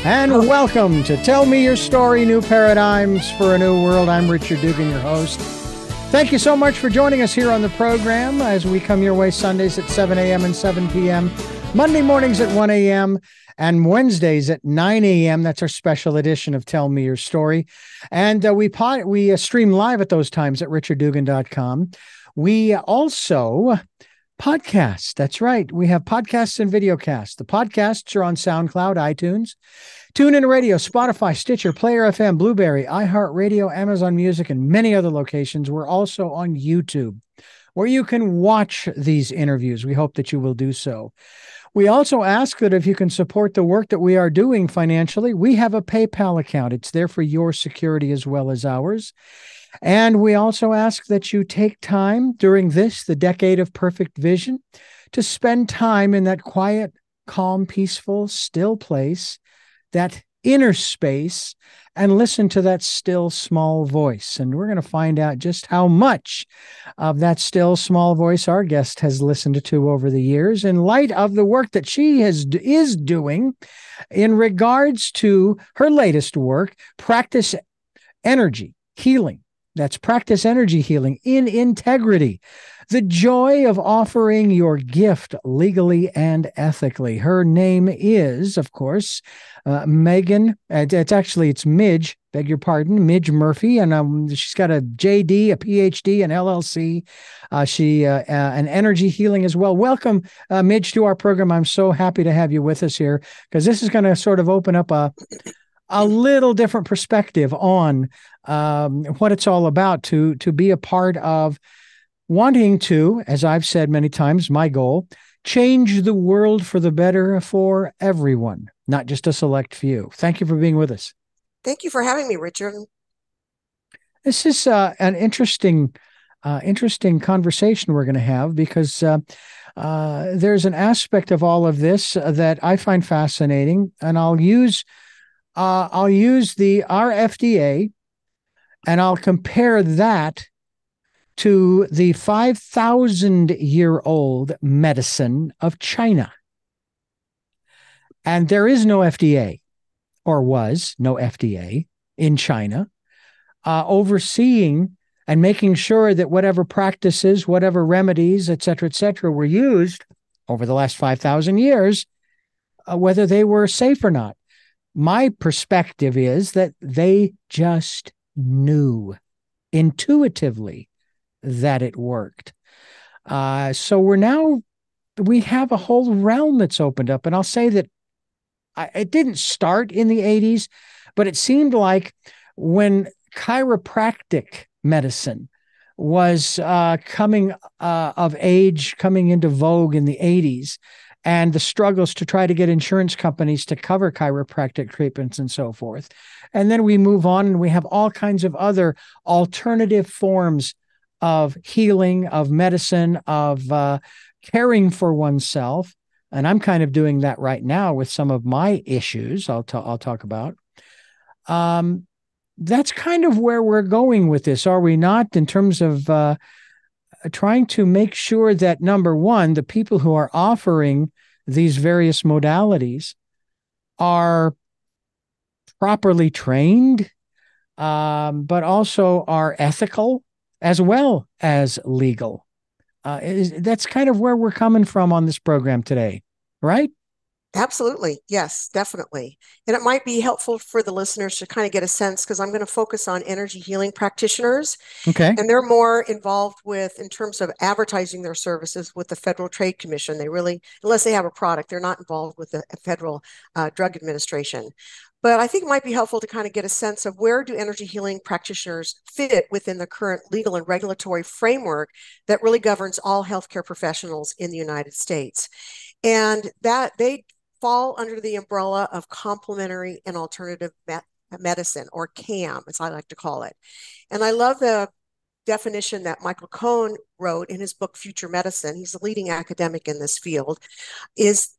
And welcome to Tell Me Your Story, New Paradigms for a New World. I'm Richard Dugan, your host. Thank you so much for joining us here on the program as we come your way Sundays at 7 a.m. and 7 p.m., Monday mornings at 1 a.m., and Wednesdays at 9 a.m. That's our special edition of Tell Me Your Story. And we stream live at those times at richarddugan.com. We also podcast. That's right. We have podcasts and videocasts. The podcasts are on SoundCloud, iTunes, TuneIn Radio, Spotify, Stitcher, Player FM, Blueberry, iHeartRadio, Amazon Music, and many other locations. We're also on YouTube, where you can watch these interviews. We hope that you will do so. We also ask that if you can support the work that we are doing financially, we have a PayPal account. It's there for your security as well as ours. And we also ask that you take time during the decade of perfect vision, to spend time in that quiet, calm, peaceful, still place, that inner space, and listen to that still small voice. And we're going to find out just how much of that still small voice our guest has listened to over the years in light of the work that she is doing in regards to her latest work, PracticeEnergy Healing. That's PracticeEnergy Healing in integrity. The joy of offering your gift legally and ethically. Her name is, of course, Megan. It's Midge, beg your pardon, MidgeMurphy. And she's got a JD, a PhD, an LLC. An energy healing as well. Welcome, Midge, to our program. I'm so happy to have you with us here, because this is going to sort of open up a little different perspective on what it's all about to be a part of wanting to, as I've said many times, my goal, change the world for the better for everyone, not just a select few. Thank you for being with us. Thank you for having me, Richard. This is an interesting conversation we're going to have, because there's an aspect of all of this that I find fascinating, and I'll use the RFDA, and I'll compare that to the 5,000-year-old medicine of China. And there is no FDA, or was no FDA in China, overseeing and making sure that whatever practices, whatever remedies, et cetera, were used over the last 5,000 years, whether they were safe or not. My perspective is that they just knew intuitively that it worked. So we have a whole realm that's opened up. And I'll say that it didn't start in the 80s, but it seemed like when chiropractic medicine was coming of age, coming into vogue in the 80s, and the struggles to try to get insurance companies to cover chiropractic treatments and so forth. And then we move on and we have all kinds of other alternative forms of healing, of medicine, of caring for oneself. And I'm kind of doing that right now with some of my issues I'll talk about. That's kind of where we're going with this, are we not, in terms of trying to make sure that, number one, the people who are offering these various modalities are properly trained, but also are ethical as well as legal. That's kind of where we're coming from on this program today, right? Absolutely. Yes, definitely. And it might be helpful for the listeners to kind of get a sense, because I'm going to focus on energy healing practitioners. Okay. And they're more involved with, in terms of advertising their services with the Federal Trade Commission. They really, unless they have a product, they're not involved with the Federal Drug Administration. But I think it might be helpful to kind of get a sense of, where do energy healing practitioners fit within the current legal and regulatory framework that really governs all healthcare professionals in the United States. And that they fall under the umbrella of complementary and alternative medicine, or CAM, as I like to call it. And I love the definition that Michael Cohn wrote in his book, Future Medicine. He's a leading academic in this field, is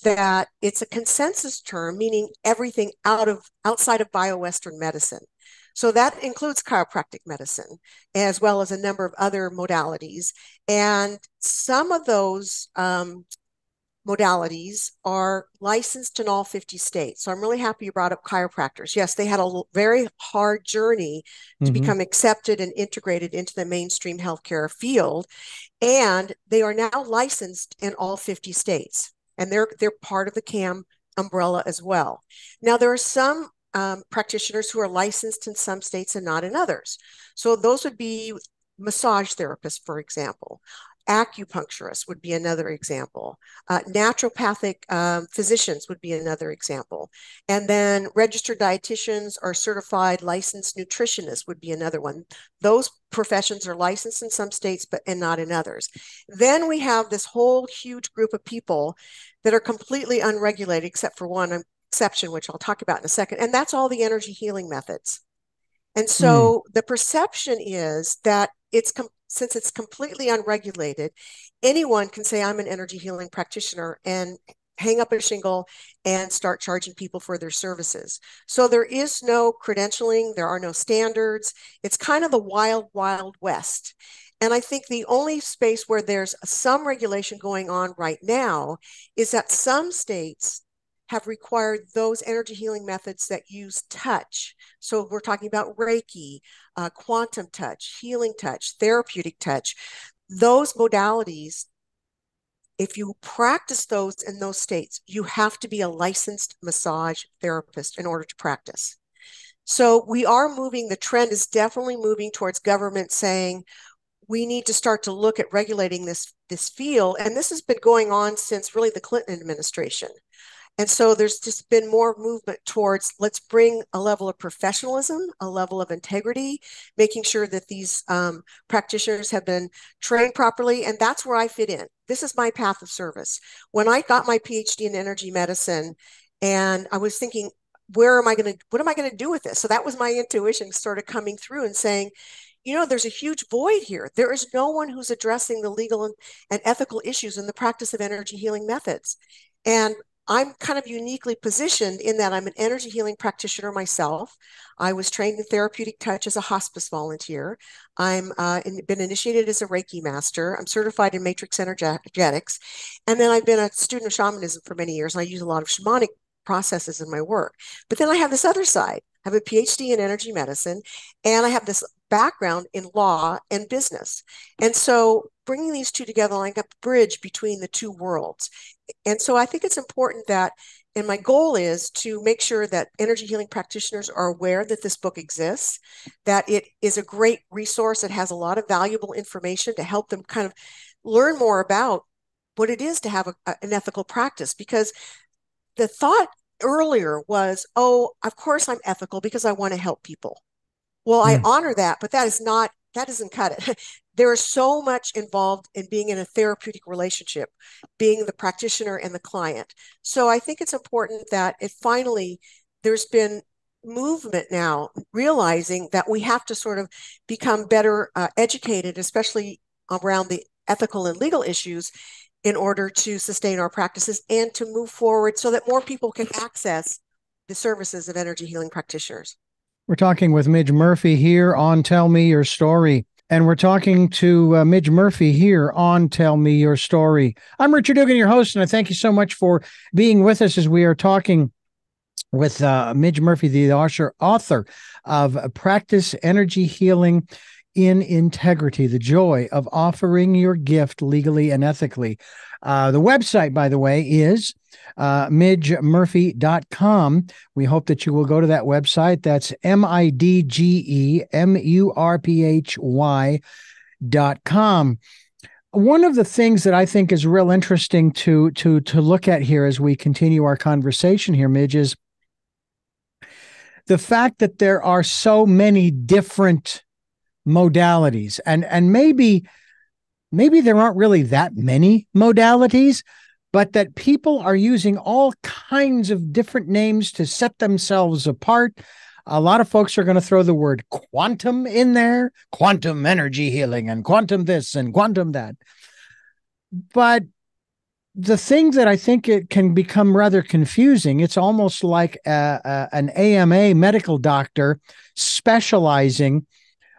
that it's a consensus term, meaning everything outside of bio-Western medicine. So that includes chiropractic medicine, as well as a number of other modalities. And some of those modalities are licensed in all 50 states. So I'm really happy you brought up chiropractors. Yes, they had a very hard journey to become accepted and integrated into the mainstream healthcare field. And they are now licensed in all 50 states. And they're part of the CAM umbrella as well. Now, there are some practitioners who are licensed in some states and not in others. So those would be massage therapists, for example. Acupuncturists would be another example. Naturopathic physicians would be another example. And then registered dietitians or certified licensed nutritionists would be another one. Those professions are licensed in some states, and not in others. Then we have this whole huge group of people that are completely unregulated, except for one exception, which I'll talk about in a second. And that's all the energy healing methods. And so the perception is that since it's completely unregulated, anyone can say, I'm an energy healing practitioner, and hang up a shingle and start charging people for their services. So there is no credentialing. There are no standards. It's kind of the wild, wild west. And I think the only space where there's some regulation going on right now is that some states have required those energy healing methods that use touch. So we're talking about Reiki, quantum touch, healing touch, therapeutic touch. Those modalities, if you practice those in those states, you have to be a licensed massage therapist in order to practice. So we are moving, the trend is definitely moving towards government saying, we need to start to look at regulating this field. And this has been going on since really the Clinton administration. And so there's just been more movement towards, let's bring a level of professionalism, a level of integrity, making sure that these practitioners have been trained properly. And that's where I fit in. This is my path of service. When I got my PhD in energy medicine, and I was thinking, what am I going to do with this? So that was my intuition sort of coming through and saying, there's a huge void here. There is no one who's addressing the legal and ethical issues in the practice of energy healing methods. And I'm kind of uniquely positioned in that I'm an energy healing practitioner myself. I was trained in therapeutic touch as a hospice volunteer. I'm been initiated as a Reiki master. I'm certified in matrix energetics. And then I've been a student of shamanism for many years. And I use a lot of shamanic processes in my work. But then I have this other side. I have a PhD in energy medicine, and I have this background in law and business. And so bringing these two together, like a bridge between the two worlds. And so I think it's important that, and my goal is to make sure that energy healing practitioners are aware that this book exists, that it is a great resource. It has a lot of valuable information to help them kind of learn more about what it is to have an ethical practice. Because the thought earlier was, oh, of course I'm ethical because I want to help people. Well, I honor that, but that doesn't cut it. There is so much involved in being in a therapeutic relationship, being the practitioner and the client. So I think it's important that there's been movement now realizing that we have to sort of become better educated, especially around the ethical and legal issues, in order to sustain our practices and to move forward so that more people can access the services of energy healing practitioners. We're talking with MidgeMurphy here on Tell Me Your Story. And we're talking to MidgeMurphy here on Tell Me Your Story. I'm Richard Dugan, your host, and I thank you so much for being with us as we are talking with MidgeMurphy, the author of PracticeEnergy Healing in Integrity, the joy of offering your gift legally and ethically. The website, by the way, is MidgeMurphy.com. We hope that you will go to that website. That's MidgeMurphy.com. One of the things that I think is real interesting to look at here as we continue our conversation here, Midge, is the fact that there are so many different modalities, and maybe there aren't really that many modalities, but that people are using all kinds of different names to set themselves apart. A lot of folks are going to throw the word quantum in there, quantum energy healing and quantum this and quantum that. But the thing that I think it can become rather confusing, it's almost like an AMA medical doctor specializing,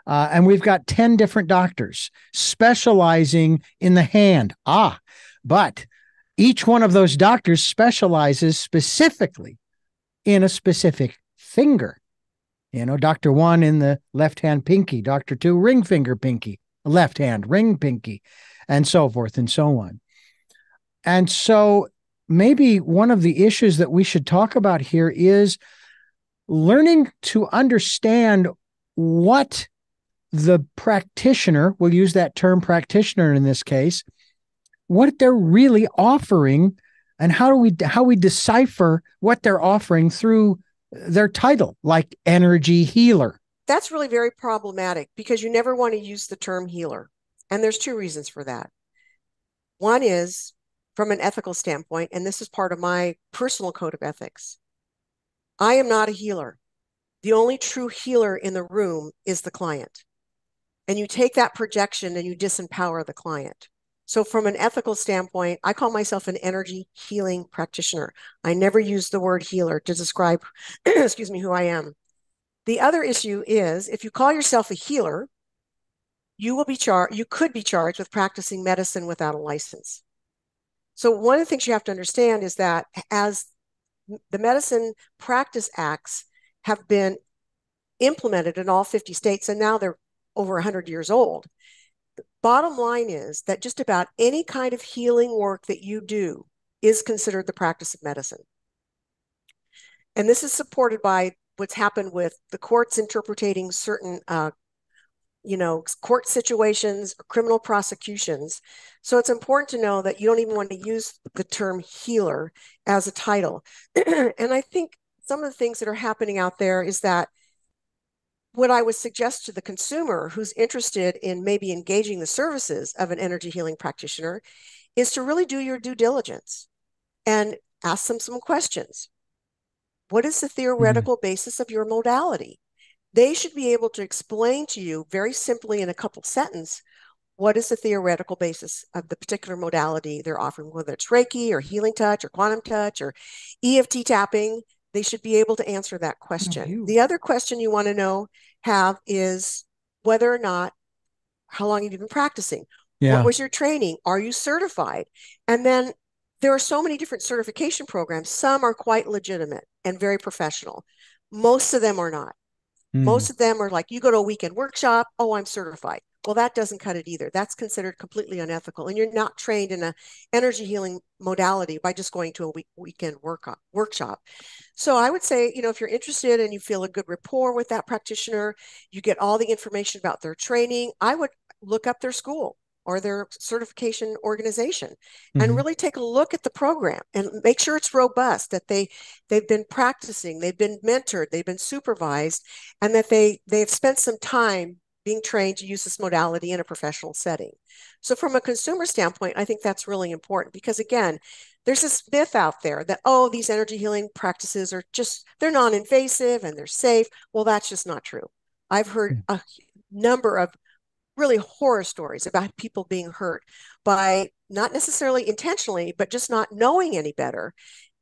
and we've got 10 different doctors specializing in the hand. But each one of those doctors specializes specifically in a specific finger. Dr. 1 in the left hand pinky, Dr. 2 ring finger pinky, left hand ring pinky, and so forth and so on. And so maybe one of the issues that we should talk about here is learning to understand what the practitioner, we'll use that term practitioner in this case, what they're really offering, and how we decipher what they're offering through their title, like energy healer. That's really very problematic because you never want to use the term healer. And there's two reasons for that. One is from an ethical standpoint, and this is part of my personal code of ethics. I am not a healer. The only true healer in the room is the client. And you take that projection and you disempower the client. So from an ethical standpoint, I call myself an energy healing practitioner. I never use the word healer to describe, excuse me, who I am. The other issue is if you call yourself a healer, you could be charged with practicing medicine without a license. So one of the things you have to understand is that as the Medicine Practice Acts have been implemented in all 50 states, and now they're over 100 years old, the bottom line is that just about any kind of healing work that you do is considered the practice of medicine. And this is supported by what's happened with the courts interpreting certain court situations or criminal prosecutions. So it's important to know that you don't even want to use the term healer as a title. And I think some of the things that are happening out there is that what I would suggest to the consumer who's interested in maybe engaging the services of an energy healing practitioner is to really do your due diligence and ask them some questions. What is the theoretical basis of your modality? They should be able to explain to you very simply in a couple sentences what is the theoretical basis of the particular modality they're offering, whether it's Reiki or healing touch or quantum touch or EFT tapping. They should be able to answer that question. The other question you want to have is whether or not, how long have you been practicing? What was your training? Are you certified? And then there are so many different certification programs. Some are quite legitimate and very professional. Most of them are not. Most of them are like, you go to a weekend workshop, oh, I'm certified. Well, that doesn't cut it either. That's considered completely unethical. And you're not trained in an energy healing modality by just going to a weekend workshop. So I would say, if you're interested and you feel a good rapport with that practitioner, you get all the information about their training, I would look up their school or their certification organization and really take a look at the program and make sure it's robust, that they've been practicing, they've been mentored, they've been supervised, and that they've spent some time being trained to use this modality in a professional setting. So from a consumer standpoint, I think that's really important because, again, there's this myth out there that, oh, these energy healing practices they're non-invasive and they're safe. Well, that's just not true. I've heard a number of really horror stories about people being hurt by not necessarily intentionally, but just not knowing any better,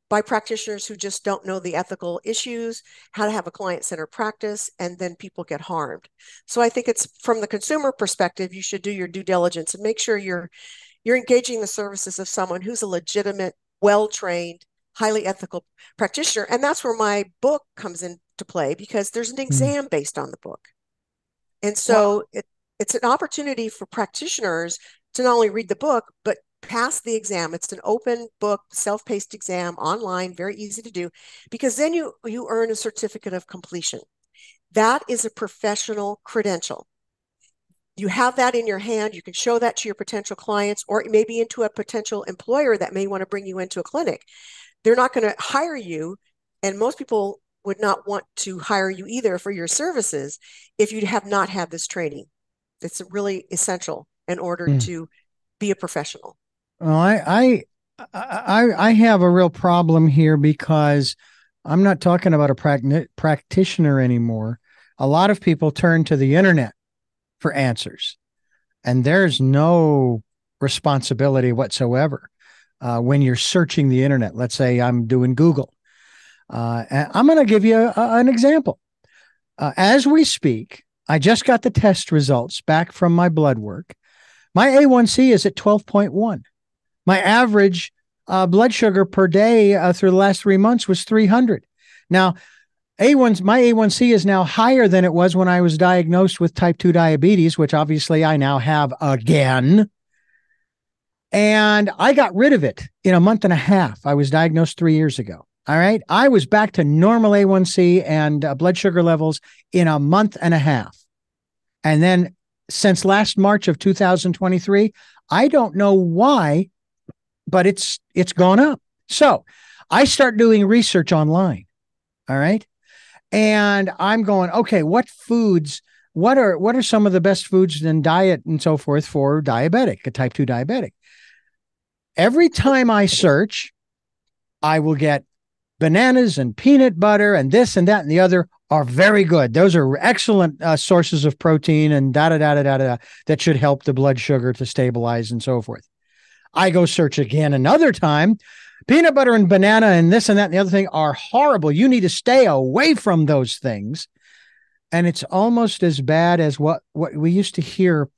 by practitioners who just don't know the ethical issues, how to have a client-centered practice, and then people get harmed. So I think it's from the consumer perspective, you should do your due diligence and make sure you're engaging the services of someone who's a legitimate, well-trained, highly ethical practitioner. And that's where my book comes into play, because there's an exam based on the book. And so it's an opportunity for practitioners to not only read the book, but pass the exam. It's an open book, self-paced exam online, very easy to do, because then you earn a certificate of completion. That is a professional credential. You have that in your hand. You can show that to your potential clients or maybe into a potential employer that may want to bring you into a clinic. They're not going to hire you, and most people would not want to hire you either for your services if you have not had this training. It's really essential in order to be a professional. Well, I have a real problem here because I'm not talking about a practitioner anymore. A lot of people turn to the internet for answers, and there's no responsibility whatsoever when you're searching the internet. Let's say I'm doing Google. And I'm going to give you an example. As we speak, I just got the test results back from my blood work. My A1C is at 12.1. My average blood sugar per day through the last 3 months was 300. Now, my A1C is now higher than it was when I was diagnosed with type 2 diabetes, which obviously I now have again. And I got rid of it in a month and a half. I was diagnosed 3 years ago. All right. I was back to normal A1C and blood sugar levels in a month and a half. And then since last March of 2023, I don't know why, but it's gone up. So I start doing research online. All right. And I'm going, okay, what are some of the best foods in diet and so forth for diabetic, a type 2 diabetic? Every time I search, I will get bananas and peanut butter and this and that and the other are very good. Those are excellent sources of protein and that should help the blood sugar to stabilize and so forth. I go search again another time. Peanut butter and banana and this and that and the other thing are horrible. You need to stay away from those things. And it's almost as bad as what we used to hear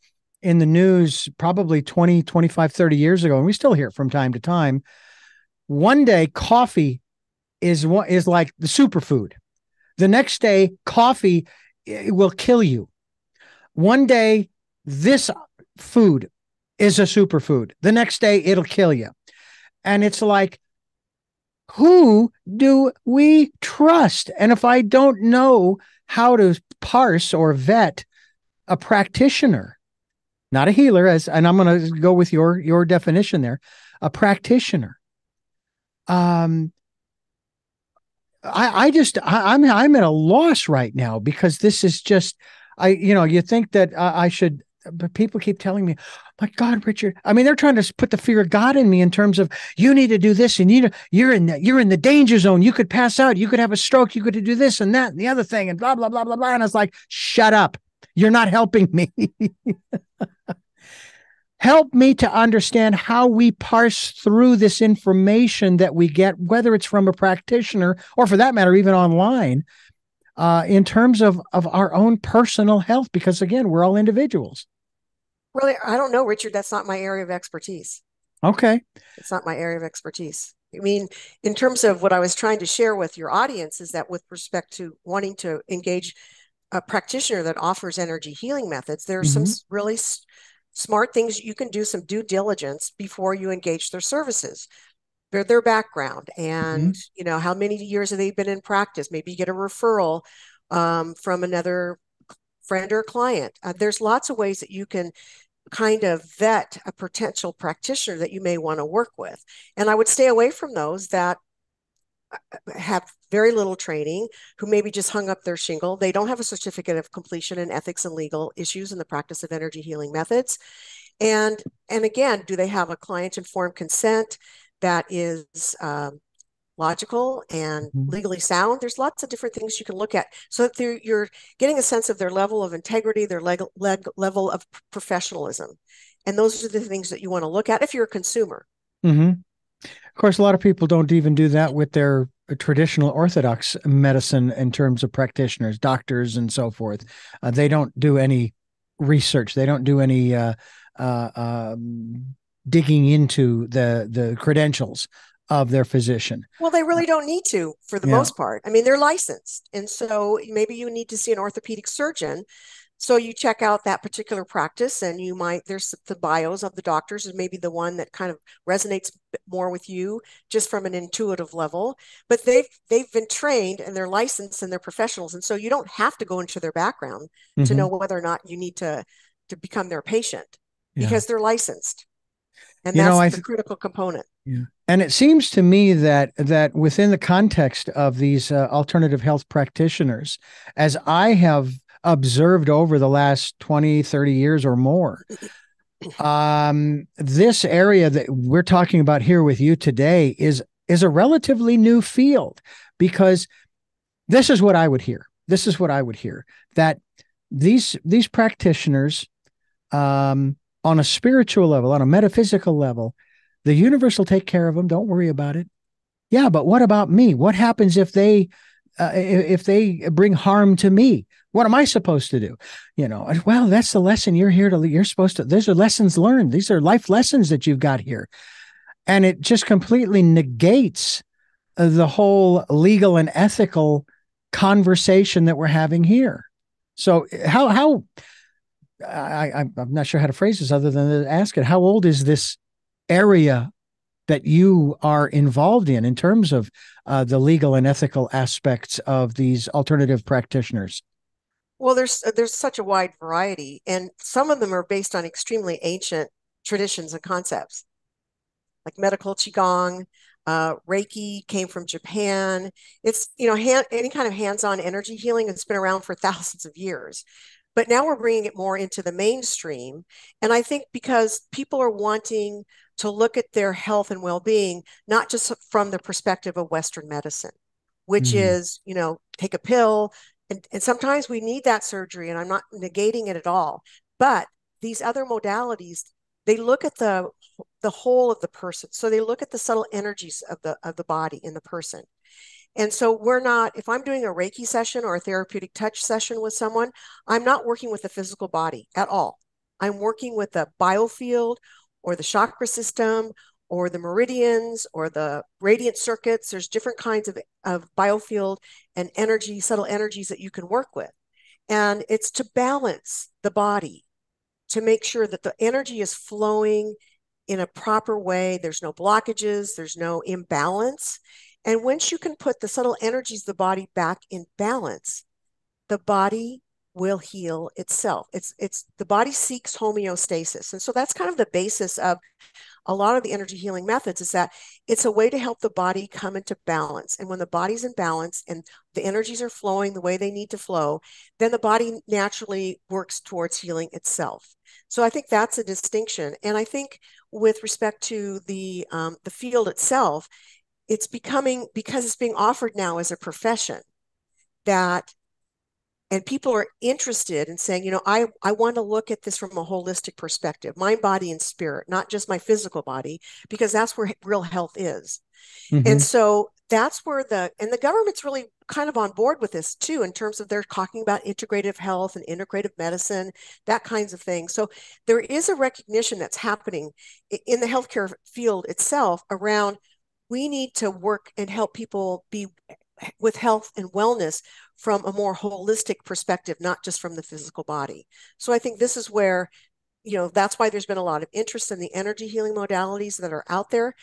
in the news probably 20, 25, 30 years ago. And we still hear it from time to time. One day, coffee is like the superfood. The next day, coffee will kill you. One day, this food is a superfood. The next day, it'll kill you. And it's like, who do we trust? And if I don't know how to parse or vet a practitioner, not a healer, and I'm going to go with your definition there, a practitioner. I'm at a loss right now because this is just, you think that I should, but people keep telling me, my God, Richard, I mean, they're trying to put the fear of God in me in terms of you need to do this and you're in the danger zone. You could pass out. You could have a stroke. You could do this and that and the other thing and blah, blah, blah, blah, blah. And I was like, shut up. You're not helping me. Help me to understand how we parse through this information that we get, whether it's from a practitioner or for that matter, even online, in terms of our own personal health, because again, we're all individuals. Really, I don't know, Richard. That's not my area of expertise. Okay. It's not my area of expertise. I mean, in terms of what I was trying to share with your audience is that with respect to wanting to engage a practitioner that offers energy healing methods, there are some really smart things you can do, some due diligence before you engage their services. Their background and, how many years have they been in practice? Maybe you get a referral from another friend or client. There's lots of ways that you can kind of vet a potential practitioner that you may want to work with. And I would stay away from those that have very little training, who maybe just hung up their shingle. They don't have a certificate of completion in ethics and legal issues in the practice of energy healing methods. And again, do they have a client-informed consent that is logical and legally sound? There's lots of different things you can look at so that you're getting a sense of their level of integrity, their level of professionalism. And those are the things that you want to look at if you're a consumer. Of course, a lot of people don't even do that with their traditional orthodox medicine in terms of practitioners, doctors, and so forth. They don't do any research. They don't do any digging into the credentials of their physician. Well, they really don't need to for the most part. I mean, they're licensed. And so maybe you need to see an orthopedic surgeon. So you check out that particular practice and there's the bios of the doctors is maybe the one that kind of resonates more with you just from an intuitive level, but they've been trained and they're licensed and they're professionals. And so you don't have to go into their background to know whether or not you need to become their patient because they're licensed. And that's the critical component. Yeah. And it seems to me that within the context of these alternative health practitioners, as I have observed over the last 20, 30 years or more, this area that we're talking about here with you today is a relatively new field, because this is what I would hear. That these practitioners, on a spiritual level, on a metaphysical level, the universe will take care of them. Don't worry about it. Yeah, but what about me? What happens if they bring harm to me? What am I supposed to do? Well, that's the lesson you're supposed to, these are lessons learned. These are life lessons that you've got here. And it just completely negates the whole legal and ethical conversation that we're having here. So I'm not sure how to phrase this other than to ask it, how old is this area that you are involved in terms of the legal and ethical aspects of these alternative practitioners? Well, there's such a wide variety, and some of them are based on extremely ancient traditions and concepts, like medical qigong. Reiki came from Japan. It's, any kind of hands-on energy healing has been around for thousands of years. But now we're bringing it more into the mainstream. And I think because people are wanting to look at their health and well-being, not just from the perspective of Western medicine, which is, take a pill. And sometimes we need that surgery, and I'm not negating it at all. But these other modalities, they look at the whole of the person. So they look at the subtle energies of the body in the person. And so if I'm doing a Reiki session or a therapeutic touch session with someone, I'm not working with the physical body at all. I'm working with the biofield or the chakra system or the meridians or the radiant circuits. There's different kinds of biofield and energy, subtle energies that you can work with. And it's to balance the body, to make sure that the energy is flowing in a proper way. There's no blockages, there's no imbalance. And once you can put the subtle energies of the body back in balance, the body will heal itself. It's the body seeks homeostasis. And so that's kind of the basis of a lot of the energy healing methods, is that it's a way to help the body come into balance. And when the body's in balance and the energies are flowing the way they need to flow, then the body naturally works towards healing itself. So I think that's a distinction. And I think with respect to the field itself, it's becoming, because it's being offered now as a profession, and people are interested in saying, I want to look at this from a holistic perspective, mind, body, and spirit, not just my physical body, because that's where real health is. And so that's where the government's really kind of on board with this too, in terms of they're talking about integrative health and integrative medicine, that kinds of thing. So there is a recognition that's happening in the healthcare field itself around, we need to work and help people be with health and wellness from a more holistic perspective, not just from the physical body. So I think this is where, that's why there's been a lot of interest in the energy healing modalities that are out there,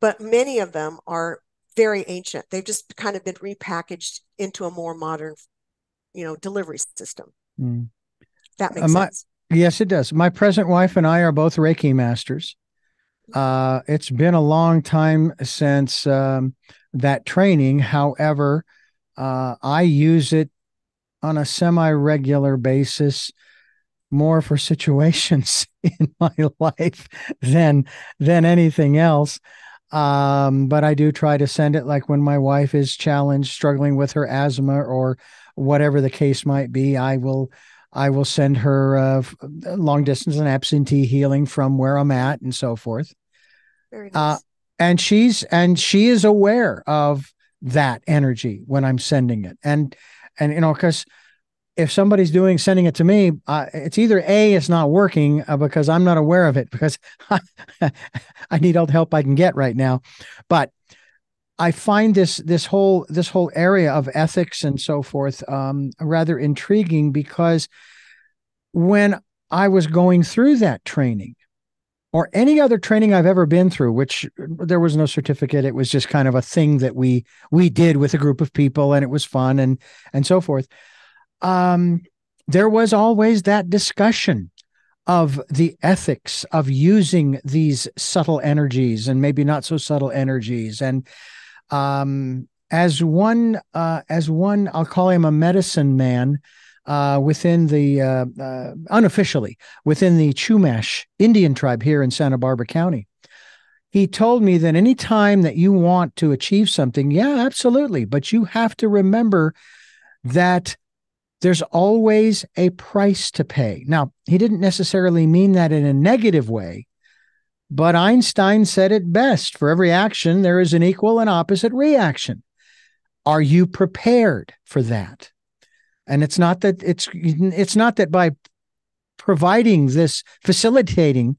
but many of them are very ancient. They've just kind of been repackaged into a more modern, delivery system. That makes sense. Yes, it does. My present wife and I are both Reiki masters. It's been a long time since that training. However, I use it on a semi-regular basis, more for situations in my life than anything else. But I do try to send it, like when my wife is challenged, struggling with her asthma or whatever the case might be. I will send her long distance and absentee healing from where I'm at and so forth. Very nice. And she is aware of that energy when I'm sending it. And because if somebody's sending it to me, it's either it's not working because I'm not aware of it, because I need all the help I can get right now. But I find this whole area of ethics and so forth rather intriguing, because when I was going through that training, or any other training I've ever been through, which there was no certificate, it was just kind of a thing that we did with a group of people, and it was fun and so forth. There was always that discussion of the ethics of using these subtle energies and maybe not so subtle energies. And as one, I'll call him a medicine man, within the unofficially within the Chumash Indian tribe here in Santa Barbara County. He told me that any time that you want to achieve something, yeah, absolutely, but you have to remember that there's always a price to pay. Now, he didn't necessarily mean that in a negative way, but Einstein said it best: for every action, there is an equal and opposite reaction. Are you prepared for that? And it's not that by facilitating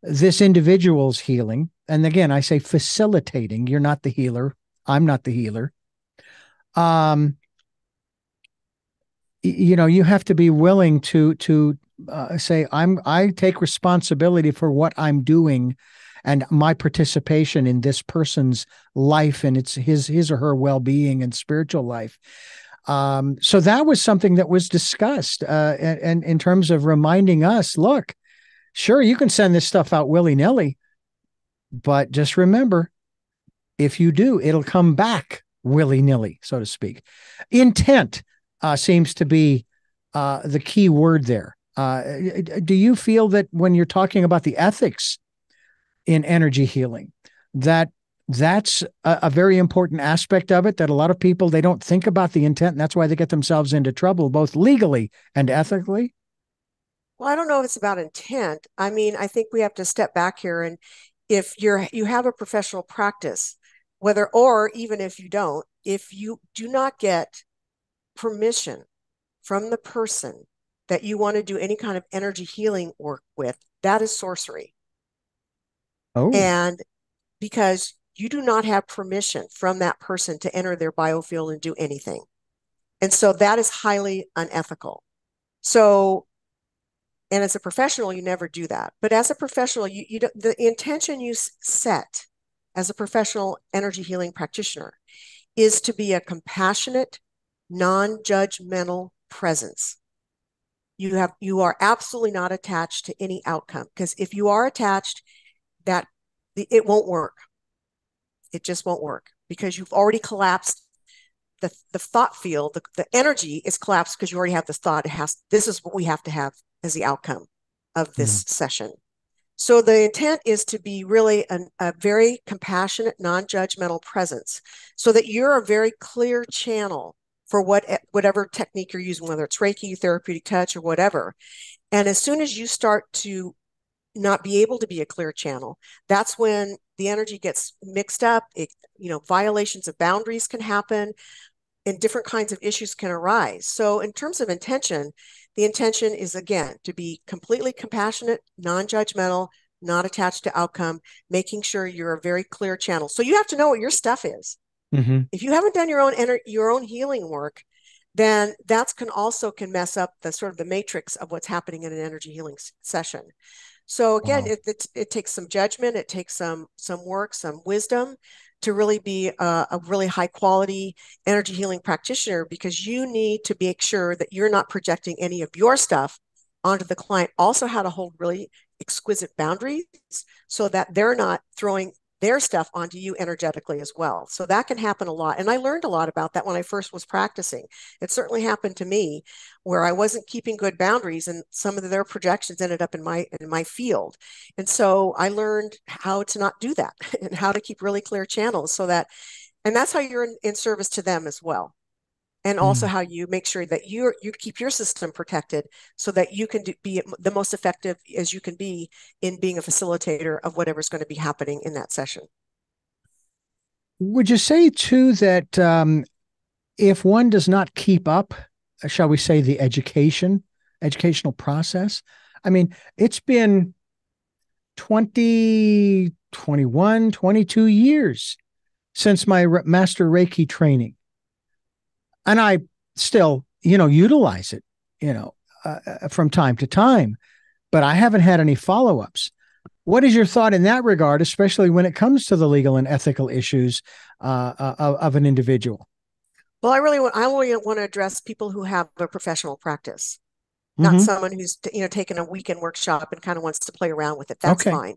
this individual's healing, and again, I say facilitating, you're not the healer. I'm not the healer. Um, you have to be willing to say, I take responsibility for what I'm doing and my participation in this person's life and it's his or her well-being and spiritual life. So that was something that was discussed, and in terms of reminding us, look, sure, you can send this stuff out willy-nilly, but just remember, if you do, it'll come back willy-nilly, so to speak. Intent seems to be the key word there. Do you feel that when you're talking about the ethics in energy healing, that that's a very important aspect of it, that a lot of people, they don't think about the intent, and that's why they get themselves into trouble, both legally and ethically? Well, I don't know if it's about intent. I mean, I think we have to step back here, and if you have a professional practice, whether or even if you don't, if you do not get permission from the person that you want to do any kind of energy healing work with, that is sorcery. Oh. And because you do not have permission from that person to enter their biofield and do anything. And so that is highly unethical. So, and as a professional, you never do that. But as a professional, you don't, the intention you set as a professional energy healing practitioner is to be a compassionate, non-judgmental presence. You are absolutely not attached to any outcome, because if you are attached, that it won't work. It just won't work, because you've already collapsed the thought field. The energy is collapsed because you already have the thought. This is what we have to have as the outcome of this session. So the intent is to be really a very compassionate, non-judgmental presence, so that you're a very clear channel for whatever technique you're using, whether it's Reiki, therapeutic touch, or whatever. And as soon as you start to not be able to be a clear channel, that's when the energy gets mixed up. Violations of boundaries can happen, and different kinds of issues can arise. So in terms of intention, the intention is, again, to be completely compassionate, non-judgmental, not attached to outcome, making sure you're a very clear channel. So you have to know what your stuff is. Mm-hmm. If you haven't done your own healing work, then that can mess up the sort of the matrix of what's happening in an energy healing session. So again, Wow. it takes some judgment, it takes some work, some wisdom to really be a really high quality energy healing practitioner, because you need to make sure that you're not projecting any of your stuff onto the client. Also, how to hold really exquisite boundaries so that they're not throwing their stuff onto you energetically as well. So that can happen a lot. And I learned a lot about that when I first was practicing. It certainly happened to me where I wasn't keeping good boundaries, and some of their projections ended up in my field. And so I learned how to not do that and how to keep really clear channels, and that's how you're in service to them as well. And also how you make sure that you keep your system protected so that you can be the most effective as you can be in being a facilitator of whatever's going to be happening in that session. Would you say too that if one does not keep up, shall we say, the educational process? I mean, it's been 20, 21, 22 years since my master Reiki training. And I still, utilize it, from time to time, but I haven't had any follow-ups. What is your thought in that regard, especially when it comes to the legal and ethical issues of an individual? Well, I only want to address people who have a professional practice, not Mm-hmm. someone who's taken a weekend workshop and kind of wants to play around with it. That's Okay. fine.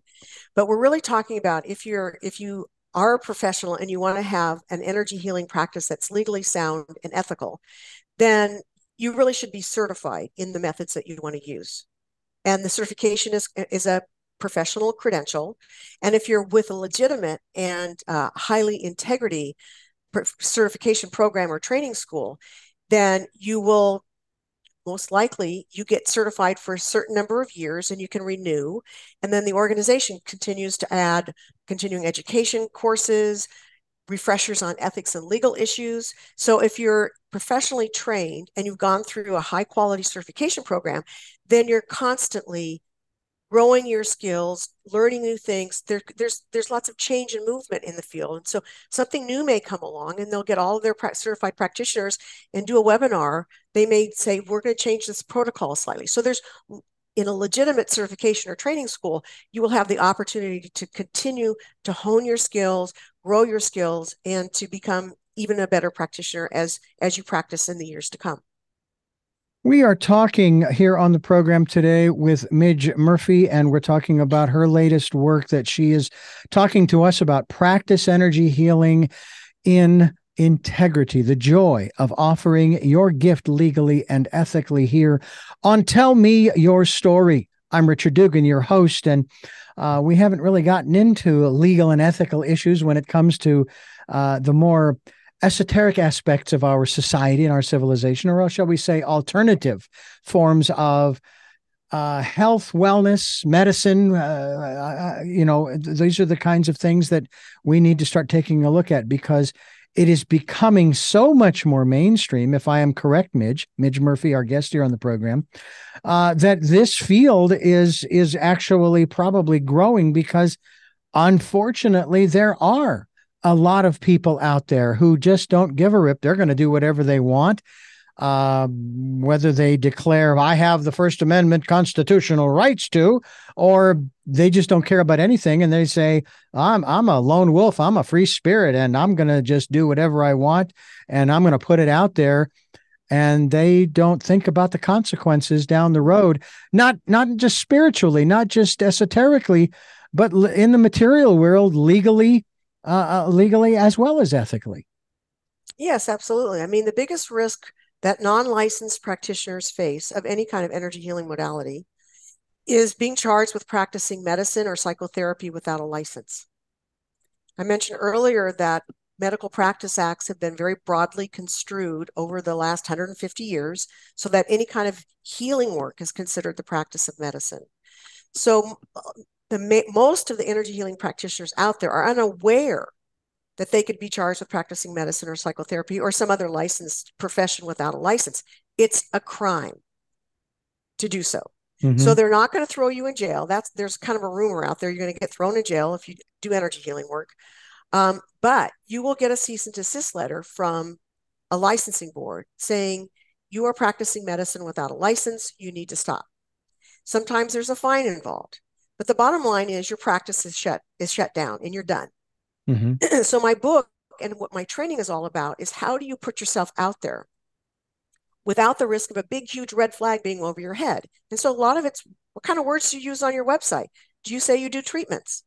But we're really talking about if you are a professional and you want to have an energy healing practice that's legally sound and ethical, then you really should be certified in the methods that you want to use. And the certification is a professional credential. And if you're with a legitimate and highly integrity certification program or training school, then you will most likely you get certified for a certain number of years and you can renew. And then the organization continues to add continuing education courses, refreshers on ethics and legal issues. So if you're professionally trained and you've gone through a high quality certification program, then you're constantly growing your skills, learning new things. There's lots of change and movement in the field. And so something new may come along and they'll get all of their certified practitioners and do a webinar. They may say, we're going to change this protocol slightly. So in a legitimate certification or training school, you will have the opportunity to continue to hone your skills, grow your skills, and to become even a better practitioner as you practice in the years to come. We are talking here on the program today with MidgeMurphy, and we're talking about her latest work that she is talking to us about, PracticeEnergy Healing in Integrity, the joy of offering your gift legally and ethically here on Tell Me Your Story. I'm Richard Dugan, your host, and we haven't really gotten into legal and ethical issues when it comes to the more esoteric aspects of our society and our civilization, or shall we say alternative forms of health, wellness, medicine. These are the kinds of things that we need to start taking a look at, because it is becoming so much more mainstream, if I am correct, MidgeMurphy, our guest here on the program, that this field is actually probably growing, because unfortunately there are a lot of people out there who just don't give a rip. They're going to do whatever they want, whether they declare, I have the First Amendment constitutional rights to, or they just don't care about anything. And they say, I'm a lone wolf. I'm a free spirit, and I'm going to just do whatever I want. And I'm going to put it out there. And they don't think about the consequences down the road, not just spiritually, not just esoterically, but in the material world, legally as well as ethically. Yes, absolutely. I mean, the biggest risk that non-licensed practitioners face of any kind of energy healing modality is being charged with practicing medicine or psychotherapy without a license. I mentioned earlier that medical practice acts have been very broadly construed over the last 150 years, so that any kind of healing work is considered the practice of medicine. So most of the energy healing practitioners out there are unaware that they could be charged with practicing medicine or psychotherapy or some other licensed profession without a license. It's a crime to do so. Mm-hmm. So they're not going to throw you in jail. There's kind of a rumor out there you're going to get thrown in jail if you do energy healing work. But you will get a cease and desist letter from a licensing board saying you are practicing medicine without a license. You need to stop. Sometimes there's a fine involved. But the bottom line is your practice is shut down and you're done. Mm-hmm. So my book and what my training is all about is how do you put yourself out there without the risk of a big, huge red flag being over your head? And so a lot of it's, what kind of words do you use on your website? Do you say you do treatments?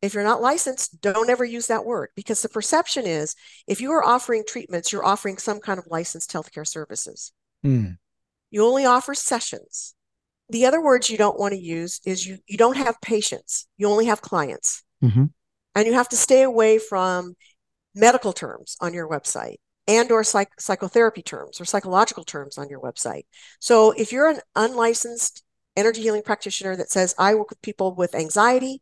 If you're not licensed, don't ever use that word, because the perception is if you are offering treatments, you're offering some kind of licensed healthcare services. Mm. You only offer sessions. The other words you don't want to use is you don't have patients. You only have clients. Mm-hmm. And you have to stay away from medical terms on your website and or psychotherapy terms or psychological terms on your website. So if you're an unlicensed energy healing practitioner that says, I work with people with anxiety,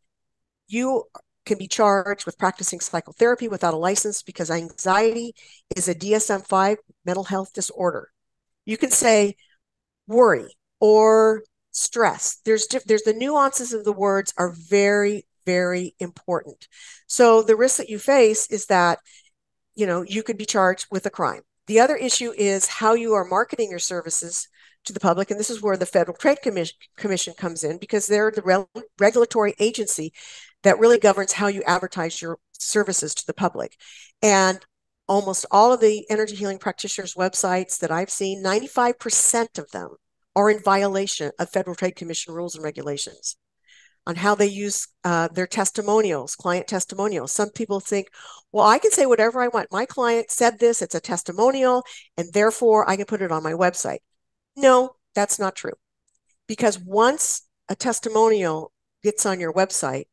you can be charged with practicing psychotherapy without a license, because anxiety is a DSM-5 mental health disorder. You can say worry or stress. There's the nuances of the words are very, very important. So the risk that you face is that, you could be charged with a crime. The other issue is how you are marketing your services to the public. And this is where the Federal Trade Commission comes in, because they're the regulatory agency that really governs how you advertise your services to the public. And almost all of the energy healing practitioners' websites that I've seen, 95% of them are in violation of Federal Trade Commission rules and regulations on how they use their testimonials, client testimonials. Some people think, well, I can say whatever I want. My client said this, it's a testimonial, and therefore I can put it on my website. No, that's not true. Because once a testimonial gets on your website,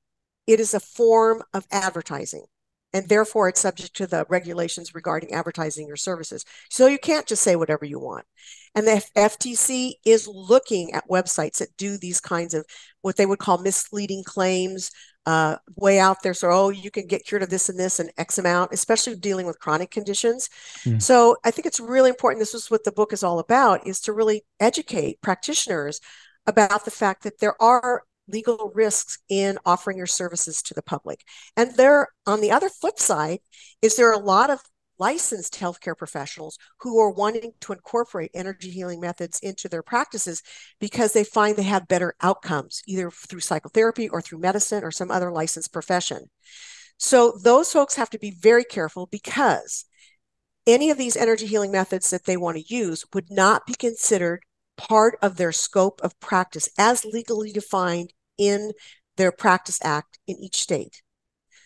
it is a form of advertising, and therefore it's subject to the regulations regarding advertising your services. So you can't just say whatever you want. And the FTC is looking at websites that do these kinds of what they would call misleading claims way out there. So, you can get cured of this and this and X amount, especially dealing with chronic conditions. Mm. So I think it's really important. This is what the book is all about, is to really educate practitioners about the fact that there are legal risks in offering your services to the public. And there, on the other flip side, is there are a lot of licensed healthcare professionals who are wanting to incorporate energy healing methods into their practices because they find they have better outcomes, either through psychotherapy or through medicine or some other licensed profession. So those folks have to be very careful, because any of these energy healing methods that they want to use would not be considered part of their scope of practice as legally defined in their Practice Act in each state.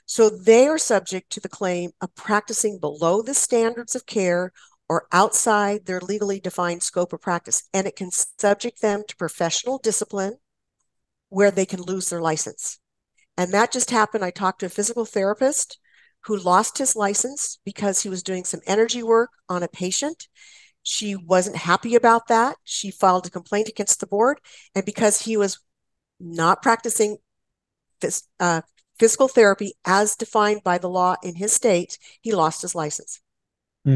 So they are subject to the claim of practicing below the standards of care or outside their legally defined scope of practice. And it can subject them to professional discipline where they can lose their license. And that just happened. I talked to a physical therapist who lost his license because he was doing some energy work on a patient. She wasn't happy about that. She filed a complaint against the board. And because he was not practicing physical therapy as defined by the law in his state, he lost his license.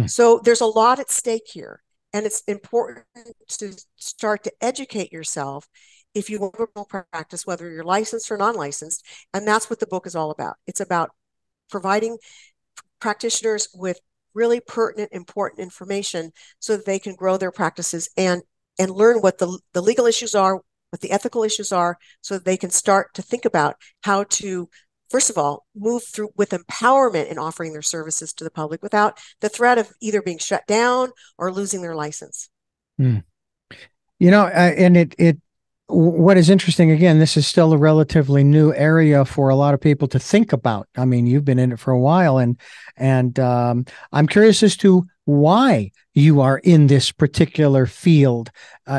So there's a lot at stake here. And it's important to start to educate yourself if you want to practice, whether you're licensed or non-licensed. And that's what the book is all about. It's about providing practitioners with really pertinent, important information so that they can grow their practices and learn what the legal issues are, what the ethical issues are, so that they can start to think about how to, first of all, move through with empowerment in offering their services to the public without the threat of either being shut down or losing their license. You know, and what is interesting, again, this is still a relatively new area for a lot of people to think about. I mean, you've been in it for a while, and I'm curious as to why you are in this particular field,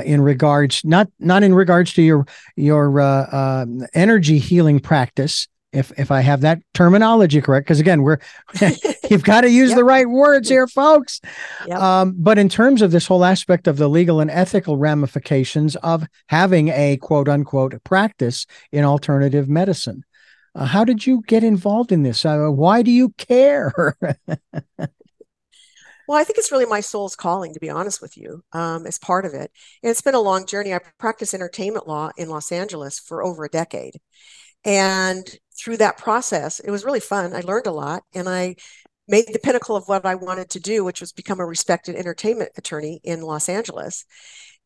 in regards, not in regards to your energy healing practice, if I have that terminology correct, because again, you've got to use the right words here, folks. But in terms of this whole aspect of the legal and ethical ramifications of having a quote unquote practice in alternative medicine, how did you get involved in this? Why do you care? Well, I think it's really my soul's calling, to be honest with you, as part of it. And it's been a long journey. I practiced entertainment law in Los Angeles for over a decade. And through that process, it was really fun. I learned a lot, and I made the pinnacle of what I wanted to do, which was become a respected entertainment attorney in Los Angeles.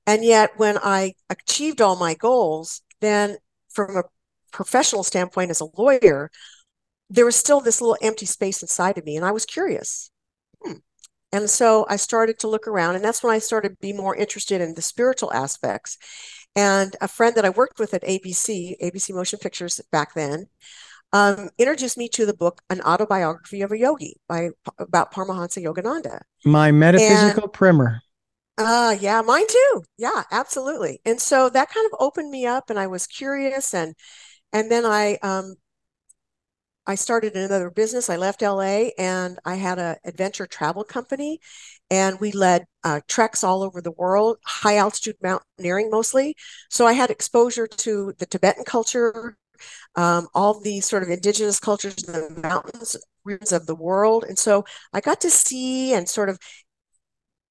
And yet when I achieved all my goals, then from a professional standpoint as a lawyer, there was still this little empty space inside of me. And I was curious. And so I started to look around, and that's when I started to be more interested in the spiritual aspects. And a friend that I worked with at ABC Motion Pictures back then, introduced me to the book, An Autobiography of a Yogi about Paramahansa Yogananda. My metaphysical primer. Yeah, mine too. Yeah, absolutely. And so that kind of opened me up, and I was curious. And then I started another business. I left LA, and I had an adventure travel company, and we led treks all over the world, high altitude mountaineering mostly. So I had exposure to the Tibetan culture, all the sort of indigenous cultures in the mountains regions of the world. And so I got to see and sort of